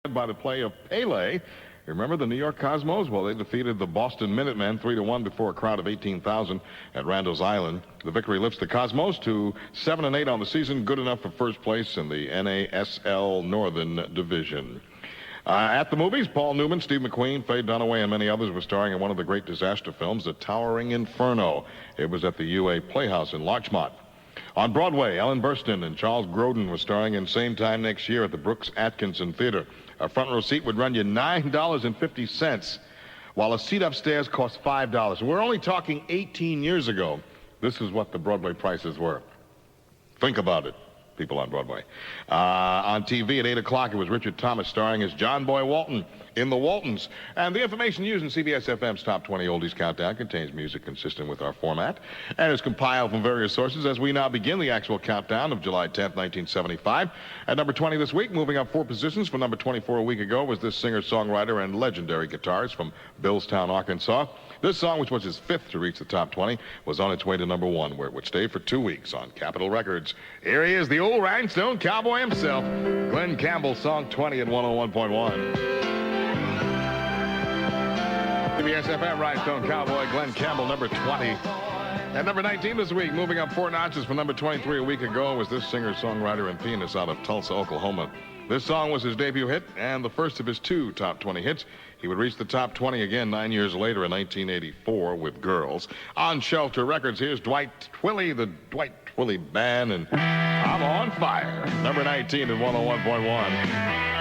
by the play of Pele. Remember the New York Cosmos? Well, they defeated the Boston Minutemen 3-1 before a crowd of 18,000 at Randall's Island. The victory lifts the Cosmos to 7-8 on the season, good enough for first place in the NASL Northern Division. At the movies, Paul Newman, Steve McQueen, Faye Dunaway, and many others were starring in one of the great disaster films, The Towering Inferno. It was at the UA Playhouse in Larchmont. On Broadway, Ellen Burstyn and Charles Grodin were starring in Same Time Next Year at the Brooks Atkinson Theater. A front row seat would run you $9.50, while a seat upstairs cost $5. We're only talking 18 years ago. This is what the Broadway prices were. Think about it, people on Broadway. On TV at 8 o'clock, it was Richard Thomas starring as John Boy Walton in The Waltons. And the information used in CBS-FM's Top 20 Oldies Countdown contains music consistent with our format and is compiled from various sources as we now begin the actual countdown of July 10th, 1975. At number 20 this week, moving up 4 positions from number 24 a week ago, was this singer-songwriter and legendary guitarist from Billstown, Arkansas. This song, which was his 5th to reach the top 20, was on its way to number 1, where it would stay for 2 weeks on Capitol Records. Here he is, the old rhinestone cowboy himself, Glenn Campbell, song 20 at 101.1. WCBS-FM Rhinestone Cowboy, Glenn Campbell, number 20. At number 19 this week, moving up 4 notches from number 23 a week ago, was this singer-songwriter and pianist out of Tulsa, Oklahoma. This song was his debut hit and the first of his 2 top 20 hits. He would reach the top 20 again 9 years later in 1984 with Girls. On Shelter Records, here's Dwight Twilley, the Dwight Twilley Band, and I'm on Fire. Number 19 at 101.1.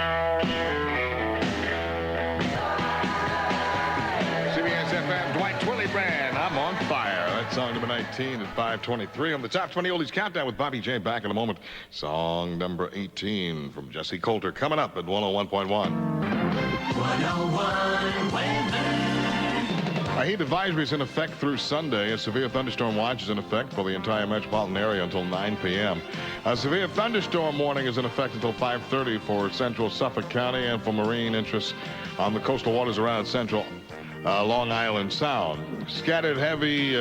CBS-FM, Dwight Twilley Band, I'm on Fire. That's song number 19 at 5:23 on the Top 20 Oldies Countdown with Bobby J. Back in a moment. Song number 18 from Jesse Coulter coming up at 101.1. 101 weather. A heat advisory is in effect through Sunday. A severe thunderstorm watch is in effect for the entire metropolitan area until 9 p.m. A severe thunderstorm warning is in effect until 5:30 for central Suffolk County and for marine interests on the coastal waters around central Long Island Sound. Scattered heavy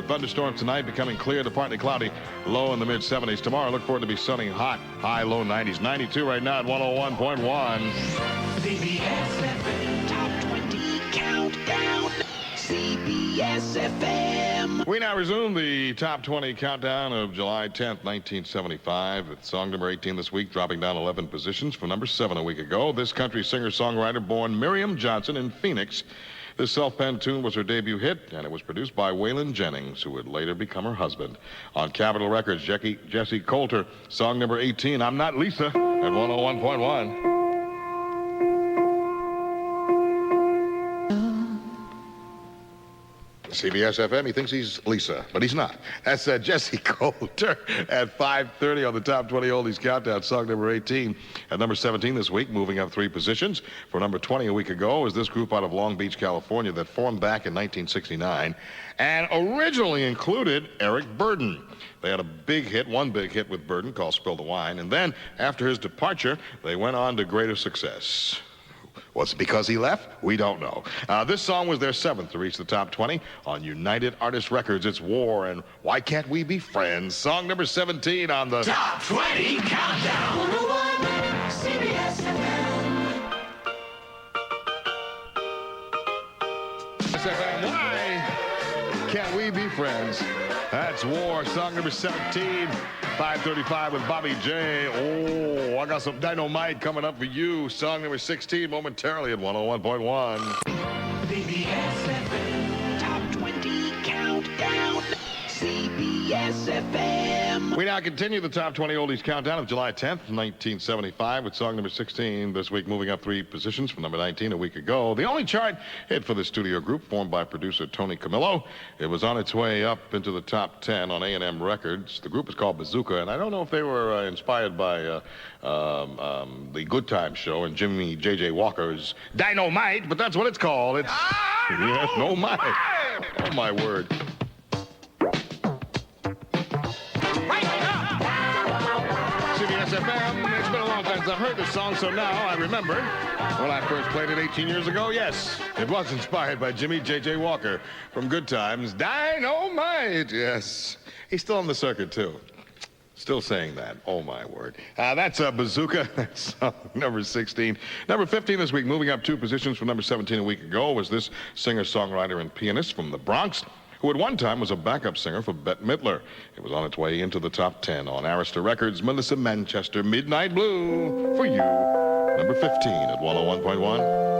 thunderstorms tonight, becoming clear to partly cloudy, low in the mid-70s. Tomorrow, look for it to be sunny, hot, high, low 90s. 92 right now at 101.1. CBS-FM Top 20 Countdown. CBS-FM. We now resume the Top 20 Countdown of July 10th, 1975. It's song number 18 this week, dropping down 11 positions from number 7 a week ago. This country singer-songwriter born Miriam Johnson in Phoenix. This self-penned tune was her debut hit, and it was produced by Waylon Jennings, who would later become her husband. On Capitol Records, Jesse Coulter, song number 18, I'm Not Lisa, at 101.1. CBS-FM, he thinks he's Lisa, but he's not. That's Jesse Coulter at 5:30 on the Top 20 Oldies Countdown, song number 18. At number 17 this week, moving up 3 positions. For number 20 a week ago, is this group out of Long Beach, California that formed back in 1969 and originally included Eric Burdon. They had one big hit with Burdon called Spill the Wine, and then after his departure, they went on to greater success. Was it because he left? We don't know. This song was their 7th to reach the top 20 on United Artists Records. It's War and Why Can't We Be Friends? Song number 17 on the Top 20 Countdown. 101 CBS-FM. Why Can't We Be Friends? That's War, song number 17, 5:35 with Bobby J. Oh, I got some dynamite coming up for you. Song number 16 momentarily at 101.1. CBS-FM Top 20 Countdown. CBS-FM. We now continue the Top 20 Oldies Countdown of July 10th, 1975 with song number 16 this week, moving up 3 positions from number 19 a week ago. The only chart hit for the studio group formed by producer Tony Camillo. It was on its way up into the top 10 on A&M Records. The group is called Bazooka, and I don't know if they were inspired by the Good Times show and Jimmy J.J. Walker's Dynamite, but that's what it's called. It's yes, no my. Oh, my word. CBS-FM, it's been a long time since I've heard this song, so now I remember when I first played it 18 years ago. Yes, it was inspired by Jimmy J.J. Walker from Good Times. Dynamite, yes. He's still on the circuit, too. Still saying that. Oh, my word. That's Bazooka. That's number 16. Number 15 this week, moving up 2 positions from number 17 a week ago, was this singer-songwriter and pianist from the Bronx, who at one time was a backup singer for Bette Midler. It was on its way into the top 10 on Arista Records. Melissa Manchester, Midnight Blue, for you. Number 15 at 101.1.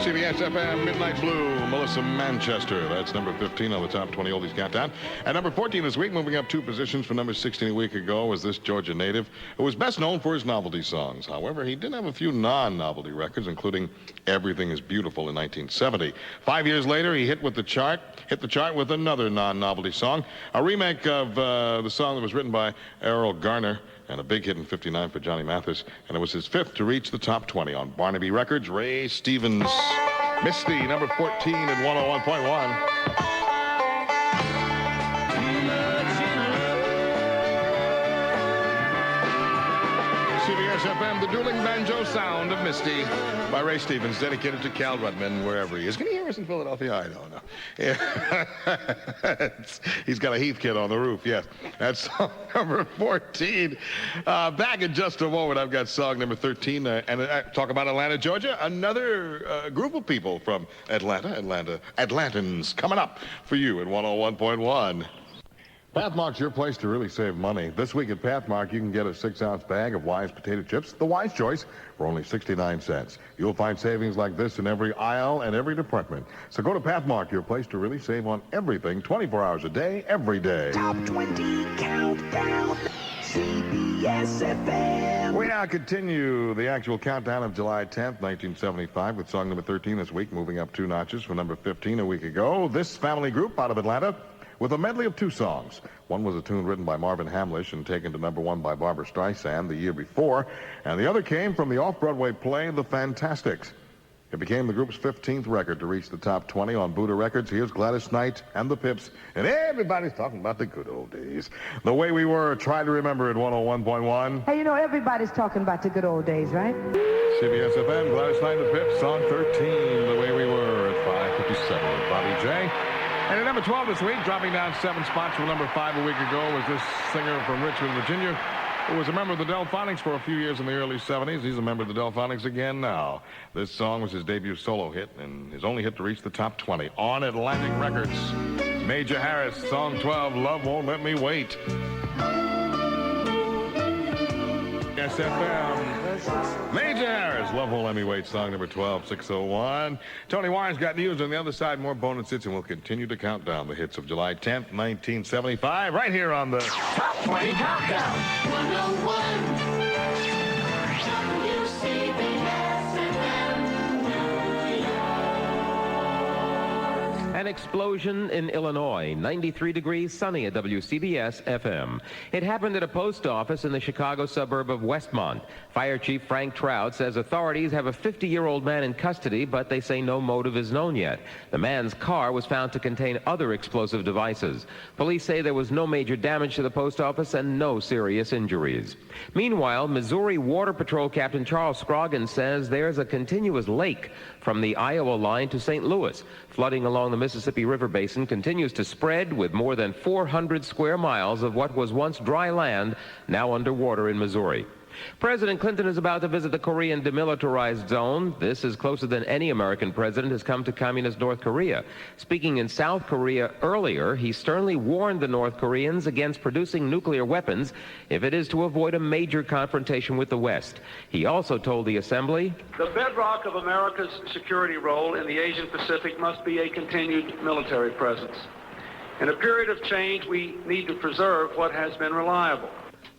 WCBS-FM, Midnight Blue, Melissa Manchester. That's number 15 on the top 20 oldies countdown. And number 14 this week, moving up 2 positions from number 16 a week ago, was this Georgia native who was best known for his novelty songs. However, he did have a few non-novelty records, including Everything is Beautiful in 1970. 5 years later, he hit the chart with another non-novelty song, a remake of the song that was written by Errol Garner, and a big hit in 59 for Johnny Mathis, and it was his 5th to reach the top 20 on Barnaby Records. Ray Stevens, Misty, number 14 at 101.1. WCBS-FM, the dueling banjo sound of Misty by Ray Stevens, dedicated to Cal Rudman, wherever he is. Can he hear us in Philadelphia? I don't know. Yeah. He's got a Heath kit on the roof, yes. That's song number 14. Back in just a moment, I've got song number 13. And talk about Atlanta, Georgia. Another group of people from Atlantans coming up for you at 101.1. Pathmark's your place to really save money. This week at Pathmark, you can get a 6-ounce bag of Wise potato chips, the Wise choice, for only 69 cents. You'll find savings like this in every aisle and every department. So go to Pathmark, your place to really save on everything, 24 hours a day, every day. Top 20 countdown. WCBS-FM. We now continue the actual countdown of July 10th, 1975, with song number 13 this week, moving up 2 notches from number 15 a week ago. This family group out of Atlanta, with a medley of 2 songs. One was a tune written by Marvin Hamlish and taken to number 1 by Barbra Streisand the year before, and the other came from the off-Broadway play The Fantastics. It became the group's 15th record to reach the top 20 on Buddha Records. Here's Gladys Knight and the Pips, and everybody's talking about the good old days. The Way We Were, try to remember at 101.1. Hey, you know, everybody's talking about the good old days, right? CBS-FM, Gladys Knight and the Pips, song 13, The Way We Were at 5:57 with Bobby J. And at number 12 this week, dropping down 7 spots from number 5 a week ago, was this singer from Richmond, Virginia, who was a member of the Delphonics for a few years in the early 70s. He's a member of the Delphonics again now. This song was his debut solo hit and his only hit to reach the top 20 on Atlantic Records. Major Harris, song 12, Love Won't Let Me Wait. SFM. Major Harris, Love Won't Let Me Wait, song number 12, 601. Tony Warren's got news on the other side, more bonus hits, and we'll continue to count down the hits of July 10th, 1975, right here on the Top 20 countdown. 101. An explosion in Illinois, 93 degrees sunny at WCBS-FM. It happened at a post office in the Chicago suburb of Westmont. Fire Chief Frank Trout says authorities have a 50-year-old man in custody, but they say no motive is known yet. The man's car was found to contain other explosive devices. Police say there was no major damage to the post office and no serious injuries. Meanwhile, Missouri Water Patrol Captain Charles Scroggins says there's a continuous lake from the Iowa line to St. Louis. Flooding along the Mississippi River Basin continues to spread, with more than 400 square miles of what was once dry land now underwater in Missouri. President Clinton is about to visit the Korean demilitarized zone. This is closer than any American president has come to communist North Korea. Speaking in South Korea earlier, he sternly warned the North Koreans against producing nuclear weapons if it is to avoid a major confrontation with the West. He also told the Assembly, "The bedrock of America's security role in the Asian Pacific must be a continued military presence. In a period of change, we need to preserve what has been reliable."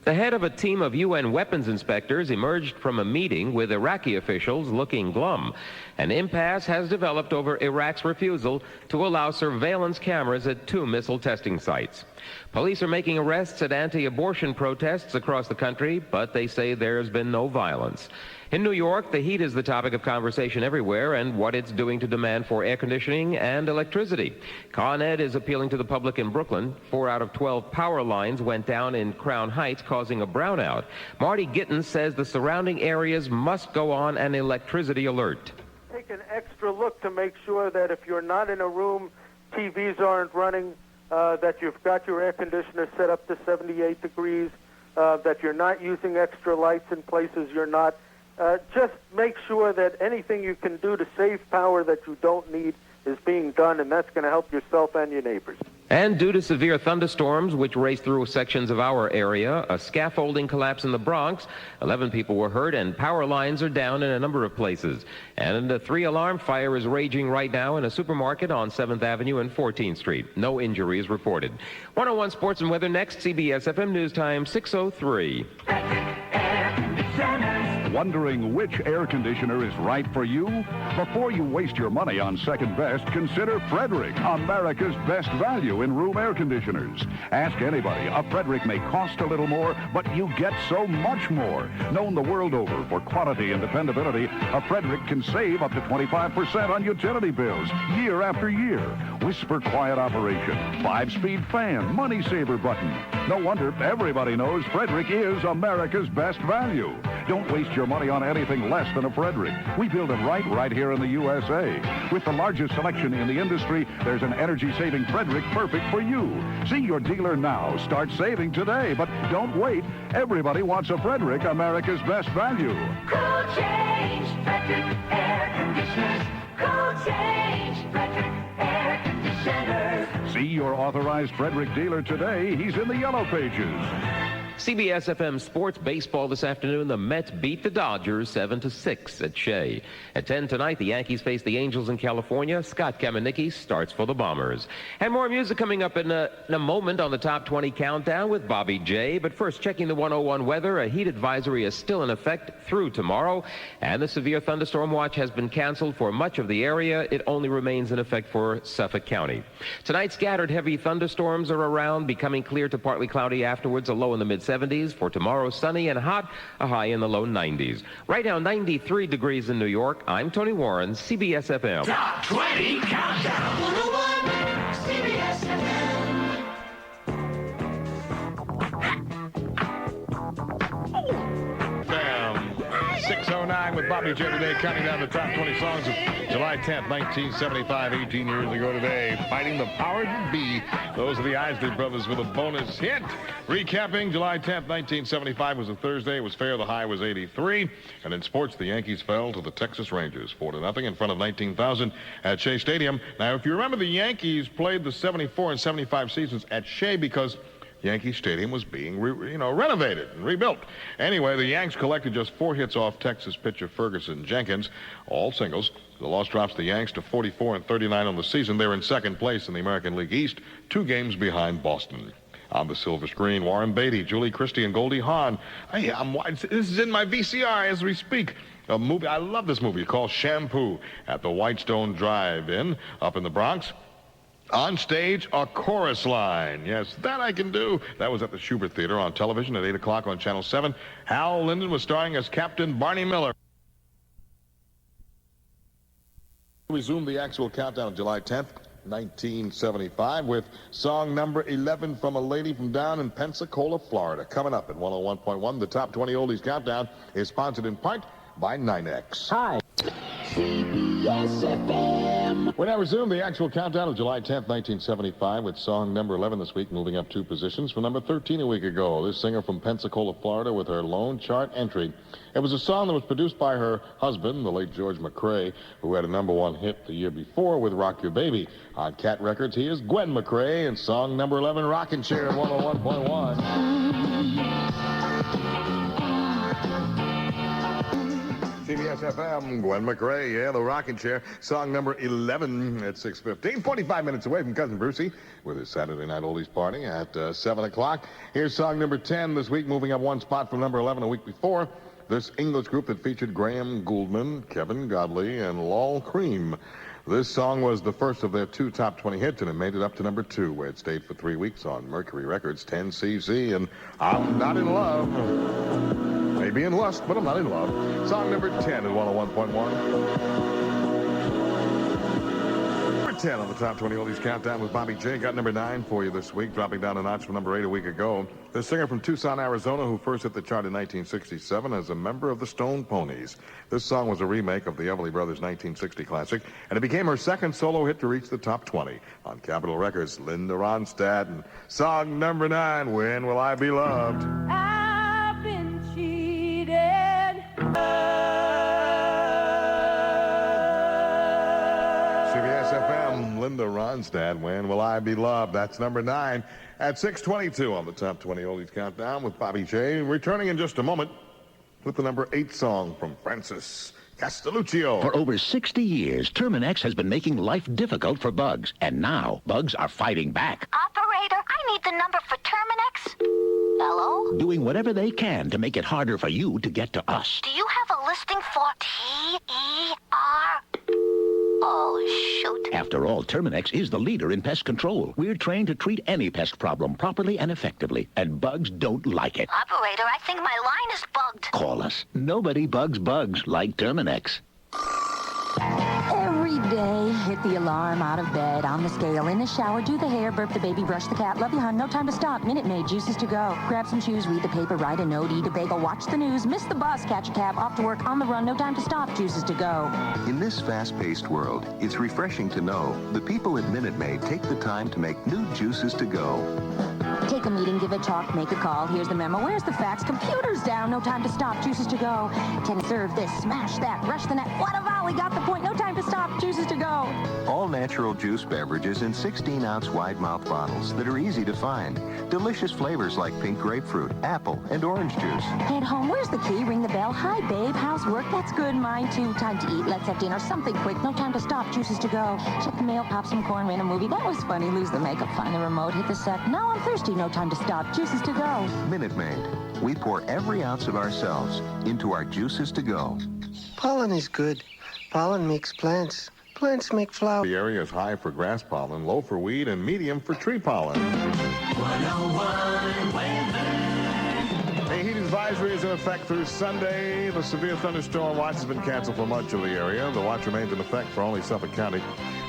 The head of a team of UN weapons inspectors emerged from a meeting with Iraqi officials looking glum. An impasse has developed over Iraq's refusal to allow surveillance cameras at 2 missile testing sites. Police are making arrests at anti-abortion protests across the country, but they say there's been no violence. In New York, the heat is the topic of conversation everywhere and what it's doing to demand for air conditioning and electricity. Con Ed is appealing to the public in Brooklyn. 4 out of 12 power lines went down in Crown Heights, causing a brownout. Marty Gittins says the surrounding areas must go on an electricity alert. Take an to make sure that if you're not in a room, TVs aren't running, that you've got your air conditioner set up to 78 degrees, that you're not using extra lights in places you're not. Just make sure that anything you can do to save power that you don't need is being done, and that's going to help yourself and your neighbors. And due to severe thunderstorms, which raced through sections of our area, a scaffolding collapse in the Bronx, 11 people were hurt, and power lines are down in a number of places. And a 3-alarm fire is raging right now in a supermarket on 7th Avenue and 14th Street. No injuries reported. 101 Sports and Weather next. CBS-FM News Time, 6:03. Wondering which air conditioner is right for you? Before you waste your money on second best, consider Frederick, America's best value in room air conditioners. Ask anybody. A Frederick may cost a little more, but you get so much more. Known the world over for quality and dependability, a Frederick can save up to 25% on utility bills year after year. Whisper quiet operation, 5-speed fan, money saver button. No wonder everybody knows Frederick is America's best value. Don't waste your money on anything less than a Frederick. We build them right here in the USA. With the largest selection in the industry, there's an energy-saving Frederick perfect for you. See your dealer now. Start saving today, but don't wait. Everybody wants a Frederick, America's best value. Cool change, Frederick Air Conditioners. Cool change, Frederick Air Conditioners. See your authorized Frederick dealer today. He's in the yellow pages. CBS-FM Sports Baseball this afternoon. The Mets beat the Dodgers 7-6 at Shea. At 10 tonight, the Yankees face the Angels in California. Scott Kamenicki starts for the Bombers. And more music coming up in a moment on the Top 20 Countdown with Bobby J. But first, checking the 101 weather. A heat advisory is still in effect through tomorrow. And the severe thunderstorm watch has been canceled for much of the area. It only remains in effect for Suffolk County. Tonight, scattered heavy thunderstorms are around, becoming clear to partly cloudy afterwards, a low in the mid-70s. For tomorrow, sunny and hot, a high in the low 90s. Right now, 93 degrees in New York. I'm Tony Warren, CBS-FM. Top 20 Countdown. 101 CBS-FM. Bam. 6:09 with Bobby J today, counting down the top 20 songs of July 10th, 1975, 18 years ago today. Fighting the power to be. Those are the Isley Brothers with a bonus hit. Recapping, July 10th, 1975 was a Thursday. It was fair. The high was 83. And in sports, the Yankees fell to the Texas Rangers 4-0 in front of 19,000 at Shea Stadium. Now, if you remember, the Yankees played the 74 and 75 seasons at Shea because Yankee Stadium was being renovated and rebuilt. Anyway, the Yanks collected just 4 hits off Texas pitcher Ferguson Jenkins, all singles. The loss drops the Yanks to 44 and 39 on the season. They're in second place in the American League East, 2 games behind Boston. On the silver screen, Warren Beatty, Julie Christie, and Goldie Hawn. This is in my VCR as we speak. A movie. I love this movie called Shampoo at the Whitestone Drive-In up in the Bronx. On stage, a chorus line. Yes, that I can do. That was at the Schubert Theater on television at 8 o'clock on Channel 7. Hal Linden was starring as Captain Barney Miller. Resume the actual countdown of July 10th, 1975, with song number 11 from a lady from down in Pensacola, Florida. Coming up at 101.1, the Top 20 Oldies Countdown is sponsored in part by 9X. Hi. CBS-FM. We now resume the actual countdown of July 10th, 1975, with song number 11 this week, moving up 2 positions from number 13 a week ago. This singer from Pensacola, Florida, with her lone chart entry. It was a song that was produced by her husband, the late George McCrae, who had a #1 hit the year before with Rock Your Baby. On Cat Records, he is Gwen McCrae, and song number 11, Rockin' Chair, 101.1. CBS-FM, Gwen McCrae, yeah, the Rockin' Chair. Song number 11 at 6:15. 45 minutes away from Cousin Brucey with his Saturday Night Oldies party at 7 o'clock. Here's song number 10 this week, moving up 1 spot from number 11 a week before. This English group that featured Graham Gouldman, Kevin Godley, and Lol Cream. This song was the first of their 2 top 20 hits, and it made it up to number 2, where it stayed for 3 weeks on Mercury Records, 10cc, and I'm Not in Love. Maybe in lust, but I'm not in love. Song number 10 at 101.1. Number 10 on the Top 20 Oldies Countdown with Bobby J. Got number 9 for you this week, dropping down a notch from number 8 a week ago. The singer from Tucson, Arizona, who first hit the chart in 1967 as a member of the Stone Ponies. This song was a remake of the Everly Brothers' 1960 classic, and it became her second solo hit to reach the top 20. On Capitol Records, Linda Ronstadt, and song number 9, When Will I Be Loved? I've been cheated. WCBS-FM, Linda Ronstadt, When Will I Be Loved? That's number 9 at 6:22 on the Top 20 Oldies Countdown with Bobby J. Returning in just a moment with the number 8 song from Francis Castelluccio. For over 60 years, Terminex has been making life difficult for bugs. And now, bugs are fighting back. Operator, I need the number for Terminex. Hello? Doing whatever they can to make it harder for you to get to us. Do you have a listing for T-E-R? Oh, shoot. After all, Terminex is the leader in pest control. We're trained to treat any pest problem properly and effectively, and bugs don't like it. Operator, I think my line is bugged. Call us. Nobody bugs bugs like Terminex. Every day, hit the alarm, out of bed, on the scale, in the shower, do the hair, burp the baby, brush the cat, love you, hon, no time to stop, Minute Maid, juices to go. Grab some shoes, read the paper, write a note, eat a bagel, watch the news, miss the bus, catch a cab, off to work, on the run, no time to stop, juices to go. In this fast-paced world, it's refreshing to know the people at Minute Maid take the time to make new juices to go. Take a meeting, give a talk, make a call, here's the memo, where's the fax, computer's down, no time to stop, juices to go. Can serve this, smash that, rush the net, what a volley, got the point, no time to stop, juices to go. All natural juice beverages in 16-ounce wide-mouth bottles that are easy to find. Delicious flavors like pink grapefruit, apple, and orange juice. Head home, where's the key, ring the bell, hi babe, how's work, that's good, mine too, time to eat, let's have dinner, something quick, no time to stop, juices to go. Check the mail, pop some corn, rent a movie, that was funny, lose the makeup, find the remote, hit the set, now I'm thirsty, no time to stop, juices to go. Minute Maid. We pour every ounce of ourselves into our juices to go. Pollen is good. Pollen makes plants. Plants make flowers. The area is high for grass pollen, low for weed, and medium for tree pollen. 101 weather. A heat advisory is in effect through Sunday. The severe thunderstorm watch has been canceled for much of the area. The watch remains in effect for only Suffolk County.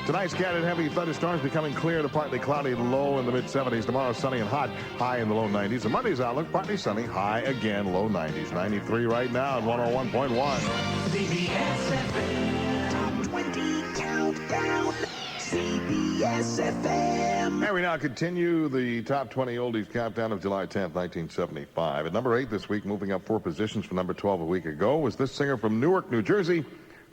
Tonight, scattered heavy thunderstorms becoming clear to partly cloudy, low in the mid-70s. Tomorrow, sunny and hot, high in the low 90s. And Monday's outlook, partly sunny, high again, low 90s. 93 right now at 101.1. CBS-FM Top 20 Countdown. CBS-FM. And we now continue the Top 20 Oldies Countdown of July 10th, 1975. At number 8 this week, moving up 4 positions from number 12 a week ago, was this singer from Newark, New Jersey,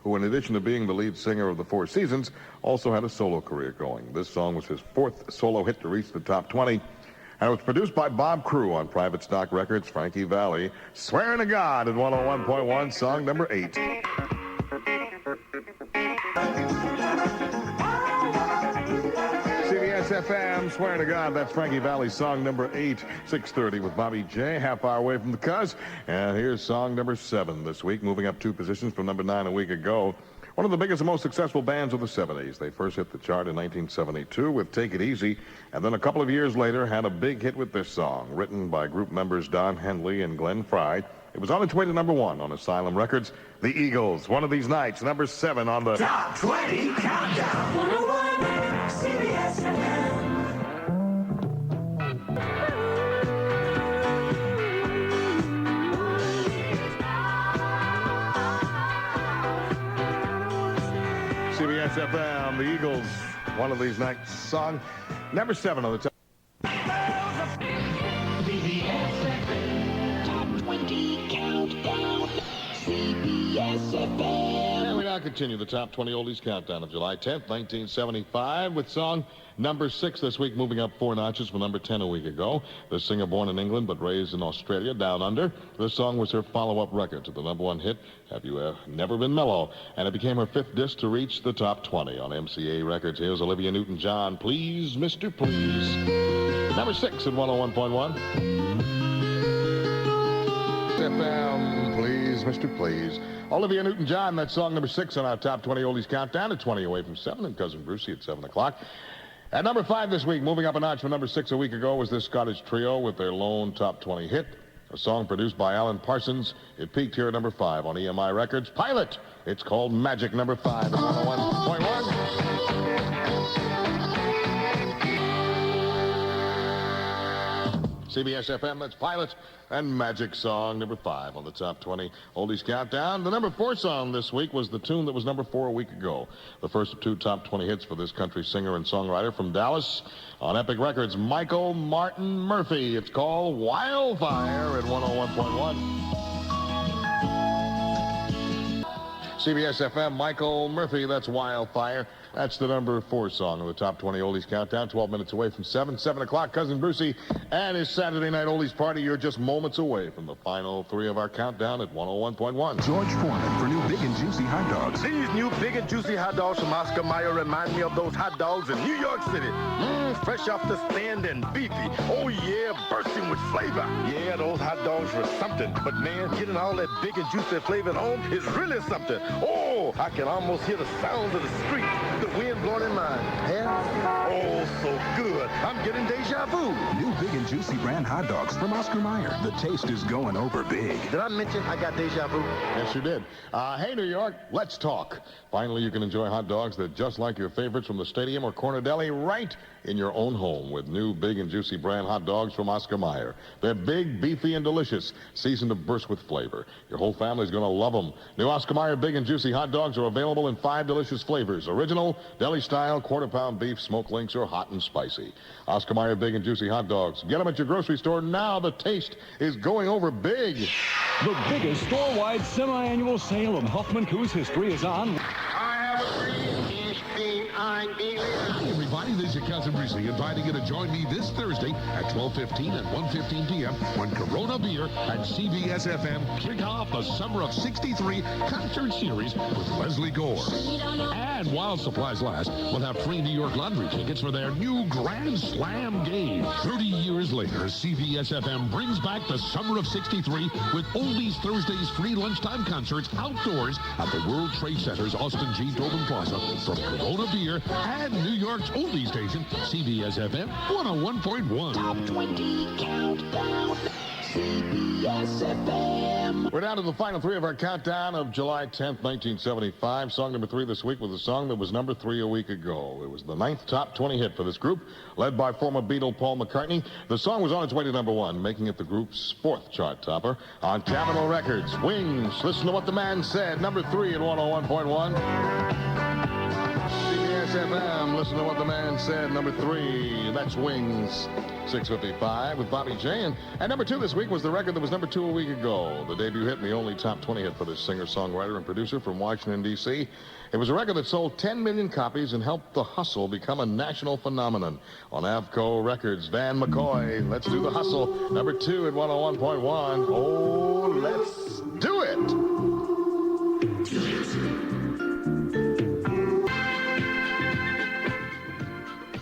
who, in addition to being the lead singer of the Four Seasons, also had a solo career going. This song was his 4th solo hit to reach the top 20, and it was produced by Bob Crew on Private Stock Records, Frankie Valli. Swearing to God at 101.1, song number 8. CBS-FM, Swearing to God, that's Frankie Valli's song number 8, 6:30 with Bobby J, half hour away from the cuz. And here's song number 7 this week, moving up 2 positions from number 9 a week ago. One of the biggest and most successful bands of the 70s. They first hit the chart in 1972 with Take It Easy, and then a couple of years later had a big hit with this song, written by group members Don Henley and Glenn Frey. It was on its way to number 1 on Asylum Records. The Eagles, One of These Nights, number 7 on the Top 20 Countdown. 101 CBS-FM. CBS-FM, the Eagles, One of These Nights song, number 7 on the top. CBS-FM Top 20 Countdown. CBS-FM. And we now continue the Top 20 Oldies Countdown of July 10th, 1975, with song number 6 this week, moving up 4 notches from number 10 a week ago. The singer, born in England but raised in Australia, Down Under. This song was her follow-up record to the number 1 hit, Have You Never Been Mellow? And it became her 5th disc to reach the top 20 on MCA Records. Here's Olivia Newton-John, Please, Mr. Please. Number 6 at 101.1. FM, Please, Mr. Please. Olivia Newton-John, that's song number 6 on our Top 20 Oldies Countdown at 20 away from 7, and Cousin Brucey at 7 o'clock. At number 5 this week, moving up a notch from number 6 a week ago, was this Scottish trio with their lone top 20 hit, a song produced by Alan Parsons. It peaked here at number 5 on EMI Records. Pilot, it's called Magic, number 5 at 101.1. CBS-FM, that's Pilot and Magic Song, number 5 on the top 20 oldies countdown. The number 4 song this week was the tune that was number 4 a week ago. The first of 2 top 20 hits for this country singer and songwriter from Dallas on Epic Records, Michael Martin Murphey. It's called Wildfire at 101.1. CBS-FM, Michael Murphy, that's Wildfire. That's the number 4 song of the top 20 oldies countdown. 12 minutes away from 7 o'clock. Cousin Brucey and his Saturday Night Oldies Party. You're just moments away from the final 3 of our countdown at 101.1. George Foreman for new Big and Juicy hot dogs. These new Big and Juicy hot dogs from Oscar Mayer remind me of those hot dogs in New York City. Fresh off the stand and beefy. Oh, yeah, bursting with flavor. Yeah, those hot dogs were something. But, man, getting all that Big and Juicy flavor at home is really something. Oh, I can almost hear the sounds of the street. The wind blowing in my hair. Oh, so good. I'm getting deja vu. New Big and Juicy brand hot dogs from Oscar Mayer. The taste is going over big. Did I mention I got deja vu? Yes, you did. Hey, New York, let's talk. Finally, you can enjoy hot dogs that are just like your favorites from the stadium or corner deli right in your own home with new Big and Juicy brand hot dogs from Oscar Mayer. They're big, beefy, and delicious, seasoned to burst with flavor. Your whole family's going to love them. New Oscar Mayer Big and Juicy hot dogs are available in 5 delicious flavors: original, deli-style, quarter-pound beef, smoked links, or hot and spicy. Oscar Mayer Big and Juicy hot dogs. Get them at your grocery store now. The taste is going over big. The biggest store-wide semi-annual sale in Huffman Coos history is on. Hi, everybody. This is your Cousin Brucey inviting you to join me this Thursday at 12:15 and 1:15 p.m. when Corona Beer at CBS-FM kick off the Summer of '63 concert series with Leslie Gore. And while supplies last, we'll have free New York Lottery tickets for their new Grand Slam game. 30 years later, CBS-FM brings back the Summer of '63 with Oldies Thursday's free lunchtime concerts outdoors at the World Trade Center's Austin G. Tobin Plaza from Corona Beer and New York's oldie station, CBS-FM 101.1. Top 20 countdown. CBS-FM. We're down to the final 3 of our countdown of July 10th, 1975. Song number 3 this week was a song that was number 3 a week ago. It was the 9th top 20 hit for this group, led by former Beatle Paul McCartney. The song was on its way to number 1, making it the group's 4th chart topper on Capitol Records. Wings, listen to what the man said. Number 3 at 101.1. CBS-FM, listen to what the man said. Number 3, that's Wings. 6:55 with Bobby J. And number 2 this week was the record that was number 2 a week ago. The debut hit and the only top 20 hit for this singer-songwriter and producer from Washington, D.C. It was a record that sold 10 million copies and helped The Hustle become a national phenomenon. On Avco Records, Van McCoy, Let's Do the Hustle. Number 2 at 101.1. Oh, let's do it.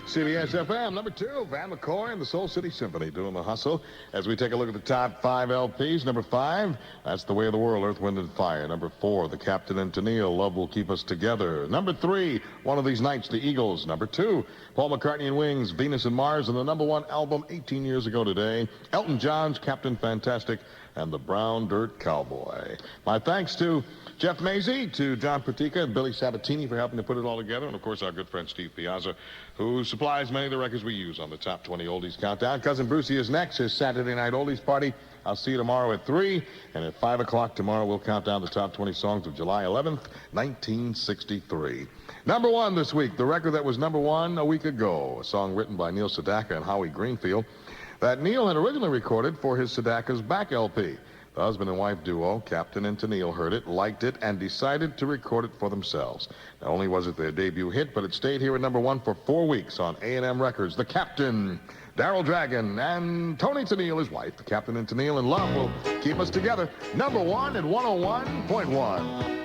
CBS-FM, number 2, Van McCoy and the Soul City Symphony doing The Hustle. As we take a look at the top 5 LPs, number 5, that's The Way of the World, Earth, Wind, and Fire. Number 4, The Captain and Tennille, Love Will Keep Us Together. Number 3, One of These Nights, The Eagles. Number 2, Paul McCartney and Wings, Venus and Mars, and the number 1 album 18 years ago today, Elton John's Captain Fantastic and the Brown Dirt Cowboy. My thanks to Jeff Mazie, to John Patika and Billy Sabatini for helping to put it all together, and of course our good friend Steve Piazza, who supplies many of the records we use on the top 20 oldies countdown. Cousin Brucey is next, his Saturday Night Oldies Party. I'll see you tomorrow at 3, and at 5 o'clock tomorrow we'll count down the top 20 songs of July 11th, 1963. Number 1 this week, the record that was number 1 a week ago, a song written by Neil Sedaka and Howie Greenfield that Neil had originally recorded for his Sedaka's back LP. The husband and wife duo, Captain and Tennille, heard it, liked it, and decided to record it for themselves. Not only was it their debut hit, but it stayed here at number 1 for 4 weeks on A&M Records. The Captain, Daryl Dragon, and Tony Tennille, his wife. The Captain and Tennille in Love Will Keep Us Together. Number 1 at 101.1.